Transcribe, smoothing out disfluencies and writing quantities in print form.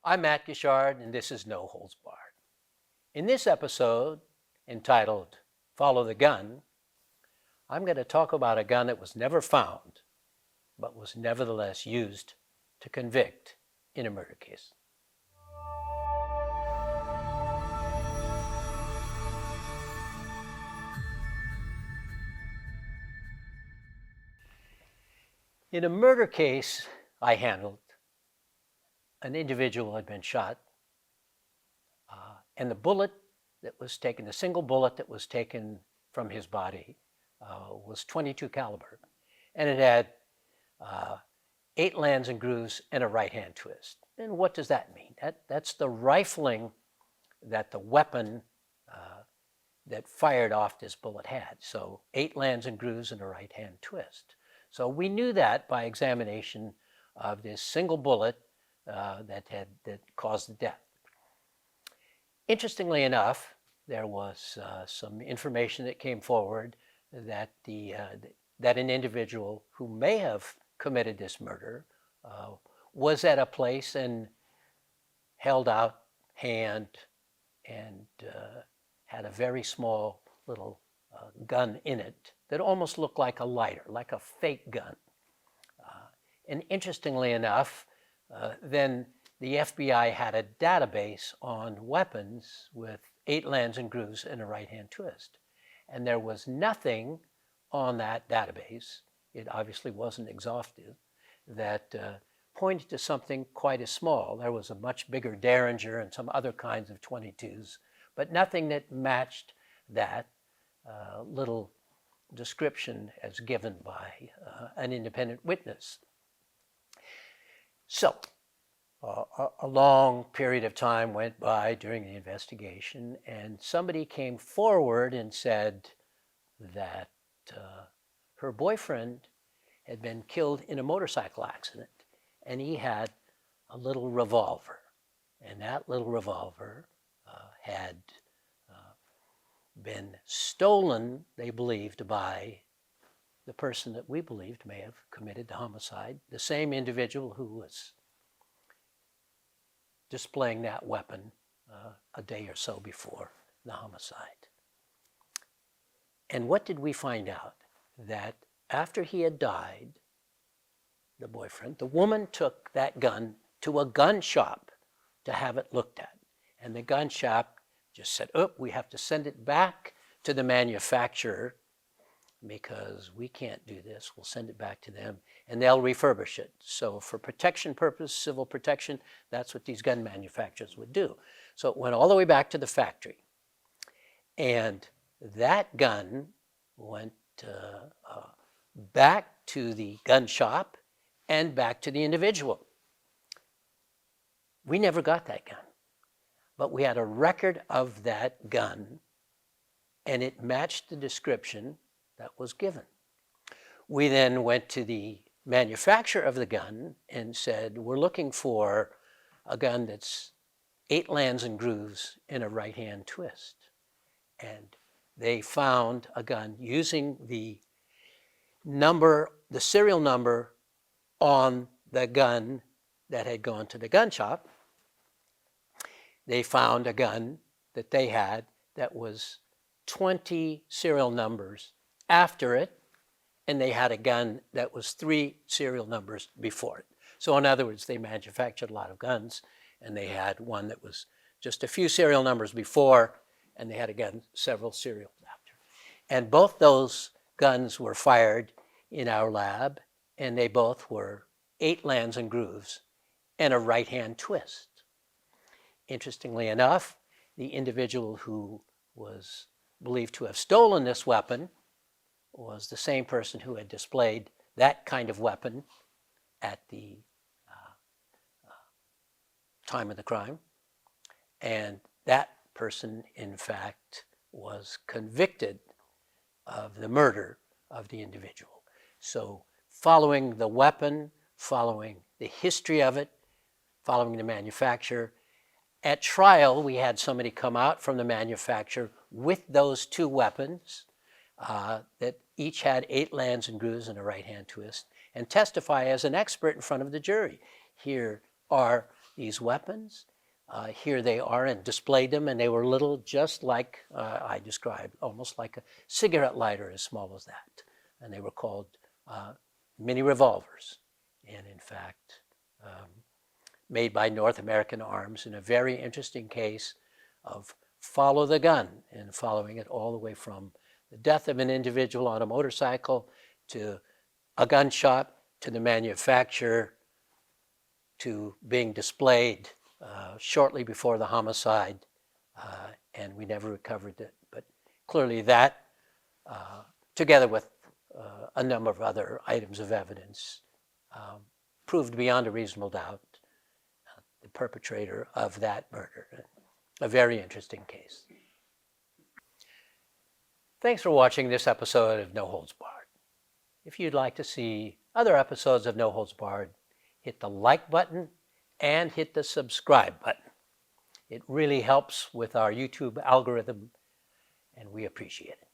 I'm Matt Guichard, and this is No Holds Barred. In this episode, entitled Follow the Gun, I'm going to talk about a gun that was never found, but was nevertheless used to convict in a murder case. In a murder case I handled, an individual had been shot, and the bullet that was taken, the single bullet that was taken from his body, was .22 caliber, and it had 8 lands and grooves and a right-hand twist. And what does that mean? That's the rifling that the weapon that fired off this bullet had. So 8 lands and grooves and a right-hand twist. So we knew that by examination of this single bullet that caused the death. Interestingly enough, there was some information that came forward that that an individual who may have committed this murder was at a place and held out hand and had a very small little gun in it that almost looked like a lighter, like a fake gun. And interestingly enough, then the FBI had a database on weapons with 8 lands and grooves and a right-hand twist. And there was nothing on that database, it obviously wasn't exhaustive, that pointed to something quite as small. There was a much bigger Derringer and some other kinds of .22s, but nothing that matched that little description as given by an independent witness. So, a long period of time went by during the investigation, and somebody came forward and said that her boyfriend had been killed in a motorcycle accident, and he had a little revolver, and that little revolver had been stolen, they believed, by the person that we believed may have committed the homicide, the same individual who was displaying that weapon a day or so before the homicide. And what did we find out? That after he had died, the boyfriend, the woman took that gun to a gun shop to have it looked at. And the gun shop just said, oh, we have to send it back to the manufacturer because we can't do this. We'll send it back to them and they'll refurbish it. So for protection purpose, civil protection, that's what these gun manufacturers would do. So it went all the way back to the factory. And that gun went back to the gun shop and back to the individual. We never got that gun, but we had a record of that gun and it matched the description that was given. We then went to the manufacturer of the gun and said, we're looking for a gun that's 8 lands and grooves and a right-hand twist. And they found a gun using the serial number on the gun that had gone to the gun shop. They found a gun that they had that was 20 serial numbers after it, and they had a gun that was 3 serial numbers before it. So in other words, they manufactured a lot of guns, and they had one that was just a few serial numbers before, and they had a gun several serials after. And both those guns were fired in our lab, and they both were 8 lands and grooves and a right-hand twist. Interestingly enough, the individual who was believed to have stolen this weapon was the same person who had displayed that kind of weapon at the time of the crime. And that person, in fact, was convicted of the murder of the individual. So following the weapon, following the history of it, following the manufacturer, at trial we had somebody come out from the manufacturer with those 2 weapons that each had 8 lands and grooves and a right-hand twist, and testify as an expert in front of the jury. Here are these weapons. Here they are, and displayed them, and they were little, just like I described, almost like a cigarette lighter, as small as that. And they were called mini revolvers, and in fact, made by North American Arms in a very interesting case of follow the gun, and following it all the way from the death of an individual on a motorcycle to a gunshot to the manufacturer to being displayed shortly before the homicide, and we never recovered it. But clearly that, together with a number of other items of evidence, proved beyond a reasonable doubt the perpetrator of that murder. A very interesting case. Thanks for watching this episode of No Holds Barred. If you'd like to see other episodes of No Holds Barred, hit the like button and hit the subscribe button. It really helps with our YouTube algorithm, and we appreciate it.